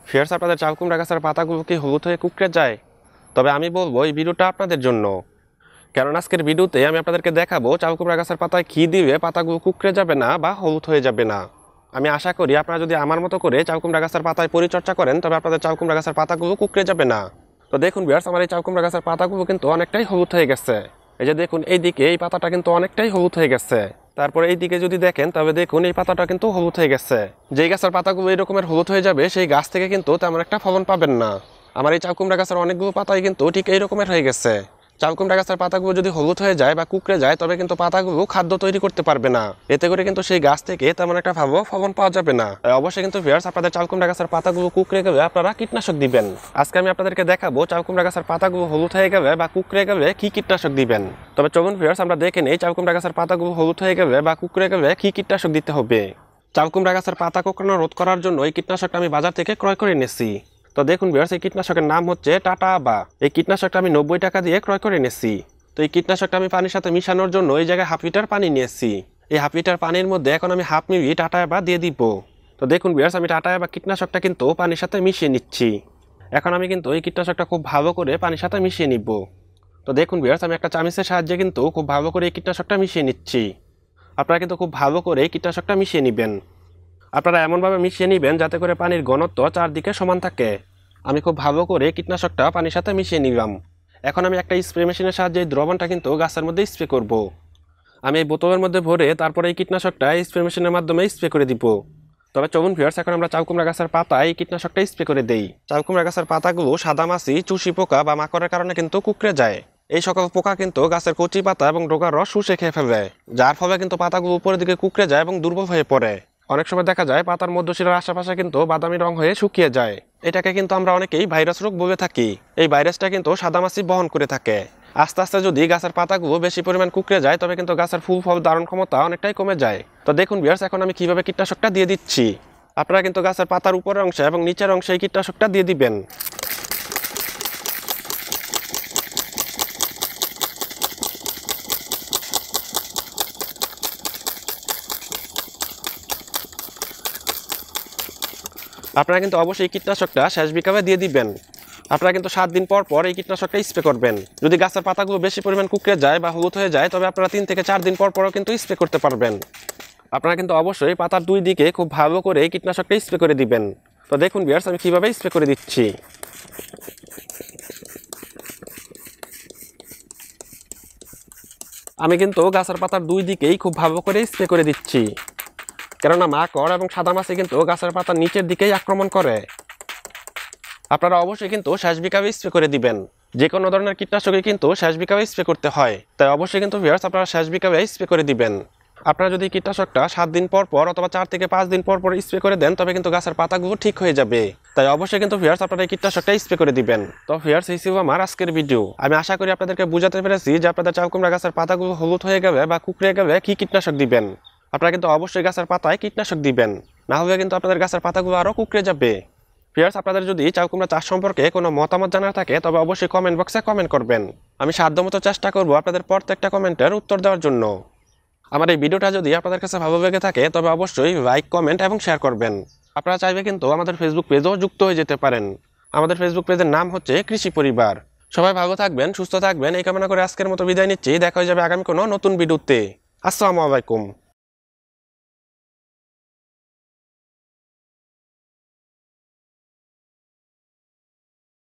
Fierce, আপনাদের চাল কুমড়া গাছের পাতাগুলো কি হলুদ হয়ে কুঁকড়ে যায়? তবে আমি বলবো এই ভিডিওটা আপনাদের জন্য, কারণ আজকের ভিডিওতে আমি আপনাদেরকে দেখাবো চাল কুমড়া গাছের পাতায় কী দিলে পাতাগুলো কুঁকড়ে যাবে না বা হলুদ হয়ে যাবে না। আমি আশা করি আপনারা যদি আমার মতো করে চাল কুমড়া গাছের পাতায় পরিচর্যা করেন তবে আপনাদের চাল কুমড়া গাছের পাতাগুলো কুঁকড়ে যাবে না। তো দেখুন ভিউয়ার্স, আমার এই চাল কুমড়া গাছের পাতাগুলো কিন্তু অনেকটাই হলুদ হয়ে গেছে। এই যে দেখুন, এই দিকে এই পাতাটা কিন্তু অনেকটাই হলুদ হয়ে গেছে। তারপরে এই দিকে যদি দেখেন তবে দেখুন এই পাতাটা কিন্তু হলুদ হয়ে গেছে। যেই গাছের পাতাগুলো এই রকমের হলুদ হয়ে যাবে সেই গাছ থেকে কিন্তু তেমন একটা ফলন পাবেন না। আমার এই চাল কুমড়া গাছের অনেকগুলো পাতাই কিন্তু ঠিক এই রকমের হয়ে গেছে। চাল কুমড়া গাছের পাতাগুলো যদি হলুদ হয়ে যায় বা কুঁকড়ে যায় তবে কিন্তু পাতাগুলো খাদ্য তৈরি করতে পারবে না। এতে করে কিন্তু সেই গাছ থেকে তেমন একটা ভালো ফলন পাওয়া যাবে না। অবশ্যই কিন্তু ভিউয়ার্স, আপনাদের চাল কুমড়া গাছের পাতাগুলো কুঁকড়ে গেলে আপনারা কীটনাশক দিবেন। আজকে আমি আপনাদেরকে দেখাবো চাল কুমড়া গাছের পাতাগুলো হলুদ হয়ে গেলে বা কুঁকড়ে গেলে কি কীটনাশক দিবেন। তবে চলুন ভিউয়ার্স, আমরা দেখে নেই চাল কুমড়া গাছের পাতাগুলো হলুদ হয়ে গেলে বা কুঁকড়ে গেলে কি কীটনাশক দিতে হবে। চাল কুমড়া গাছের পাতা কোঁকড়ানো রোধ করার জন্য এই কীটনাশকটা আমি বাজার থেকে ক্রয় করে এনেছি। তো দেখুন ভিউয়ার্স, এই কীটনাশকের নাম হচ্ছে টাটা বা। এই কীটনাশকটা আমি 90 টাকা দিয়ে ক্রয় করে এনেছি। তো এই কীটনাশকটা আমি পানির সাথে মিশানোর জন্য এই জায়গায় হাফ লিটার পানি নিয়েছি। এই হাফ লিটার পানির মধ্যে এখন আমি হাফ মিলি টাটা বা দিয়ে দিব। তো দেখুন ভিউয়ার্স, আমি টাটা বা কীটনাশকটা কিন্তু পানির সাথে মিশিয়ে নিচ্ছি। এখন আমি কিন্তু এই কীটনাশকটা খুব ভালো করে পানির সাথে মিশিয়ে নিব। তো দেখুন ভিউয়ার্স, আমি একটা চামচের সাহায্যে কিন্তু খুব ভালো করে এই কীটনাশকটা মিশিয়ে নিচ্ছি। আপনারা কিন্তু খুব ভালো করে এই কীটনাশকটা মিশিয়ে নেবেন। আপনারা এমনভাবে মিশিয়ে নেবেন যাতে করে পানির ঘনত্ব চারদিকে সমান থাকে। আমি খুব ভালো করে কীটনাশকটা পানির সাথে মিশিয়ে নিলাম। এখন আমি একটা স্প্রে মেশিনের সাহায্যে এই দ্রবণটা কিন্তু গাছের মধ্যে স্প্রে করব। আমি এই বোতলের মধ্যে ভরে তারপরে এই কীটনাশকটা স্প্রে মেশিনের মাধ্যমে স্প্রে করে দিব। তবে চলুন ভিউয়ার্স, এখন আমরা চাল কুমড়া গাছের পাতায় এই কীটনাশকটা স্প্রে করে দেই। চাল কুমড়া গাছের পাতাগুলো সাদামাছি, চুষি পোকা বা মাকড়ের কারণে কিন্তু কুঁকড়ে যায়। এই সকল পোকা কিন্তু গাছের কচি পাতা এবং ডগার রস শুষে খেয়ে ফেলে, যার ফলে কিন্তু পাতাগুলো উপরের দিকে কুঁকড়ে যায় এবং দুর্বল হয়ে পড়ে। অনেক সময় দেখা যায় পাতার মধ্যশিরার আশেপাশে কিন্তু বাদামি রং হয়ে শুকিয়ে যায়। এটাকে কিন্তু আমরা অনেকেই ভাইরাস রোগ বলে থাকি। এই ভাইরাসটা কিন্তু সাদামাছি বহন করে থাকে। আস্তে আস্তে যদি গাছের পাতাগুলো বেশি পরিমাণ কুঁকড়ে যায় তবে কিন্তু গাছের ফুল ফল ধারণ ক্ষমতা অনেকটাই কমে যায়। তো দেখুন ভিউয়ার্স, এখন আমি কিভাবে কীটনাশকটা দিয়ে দিচ্ছি। আপনারা কিন্তু গাছের পাতার উপরের অংশে এবং নিচের অংশে এই কীটনাশকটা দিয়ে দিবেন। আপনারা কিন্তু অবশ্যই কীটনাশকটা শেষ বিকালে দিয়ে দিবেন। আপনারা কিন্তু 7 দিন পর পর এই কীটনাশকটা স্প্রে করবেন। যদি গাছের পাতাগুলো বেশি পরিমাণ কুঁকড়ে যায় বা হলুদ হয়ে যায় তবে আপনারা 3 থেকে 4 দিন পর পরও কিন্তু স্প্রে করতে পারবেন। আপনারা কিন্তু অবশ্যই পাতার দুই দিকে খুব ভালো করে এই কীটনাশকটা স্প্রে করে দিবেন। তো দেখুন ভিউয়ার্স, আমি কীভাবে স্প্রে করে দিচ্ছি। আমি কিন্তু গাছের পাতার দুই দিকেই খুব ভালো করে স্প্রে করে দিচ্ছি, কেননা মাকড় এবং সাদামাছি কিন্তু গাছের পাতার নিচের দিকেই আক্রমণ করে। আপনারা অবশ্যই কিন্তু শেষ বিকালে স্প্রে করে দিবেন। যে কোনো ধরনের কীটনাশকে কিন্তু শেষ বিকালে স্প্রে করতে হয়, তাই অবশ্যই কিন্তু ভিউয়ার্স আপনারা শেষ বিকালে স্প্রে করে দিবেন। আপনারা যদি কীটনাশকটা 7 দিন পর পর অথবা 4 থেকে 5 দিন পর পর স্প্রে করে দেন তবে কিন্তু গাছের পাতাগুলো ঠিক হয়ে যাবে। তাই অবশ্যই কিন্তু ভিউয়ার্স আপনারা এই কীটনাশকটা স্প্রে করে দিবেন। তো ভিউয়ার্স, এই ছিল আমার আজকের ভিডিও। আমি আশা করি আপনাদেরকে বুঝাতে পেরেছি যে আপনাদের চাল কুমড়া গাছের পাতাগুলো হলুদ হয়ে গেলে বা কুঁকড়ে গেলে কি কীটনাশক দিবেন। আপনারা কিন্তু অবশ্যই গাছের পাতায় কীটনাশক দিবেন, না হলে কিন্তু আপনাদের গাছের পাতাগুলো আরও কুঁকড়ে যাবে। ভিউয়ার্স, আপনাদের যদি চাল কুমড়া চাষ সম্পর্কে কোনো মতামত জানার থাকে তবে অবশ্যই কমেন্ট বক্সে কমেন্ট করবেন। আমি সাধ্যমতো চেষ্টা করব আপনাদের প্রত্যেকটা কমেন্টের উত্তর দেওয়ার জন্য। আমার এই ভিডিওটা যদি আপনাদের কাছে ভালো লেগে থাকে তবে অবশ্যই লাইক, কমেন্ট এবং শেয়ার করবেন। আপনারা চাইবে কিন্তু আমাদের ফেসবুক পেজেও যুক্ত হয়ে যেতে পারেন। আমাদের ফেসবুক পেজের নাম হচ্ছে কৃষি পরিবার। সবাই ভালো থাকবেন, সুস্থ থাকবেন এই কামনা করে আজকের মতো বিদায় নিচ্ছি। দেখা হয়ে যাবে আগামী কোনো নতুন ভিডিওতে। আসসালামু আলাইকুম।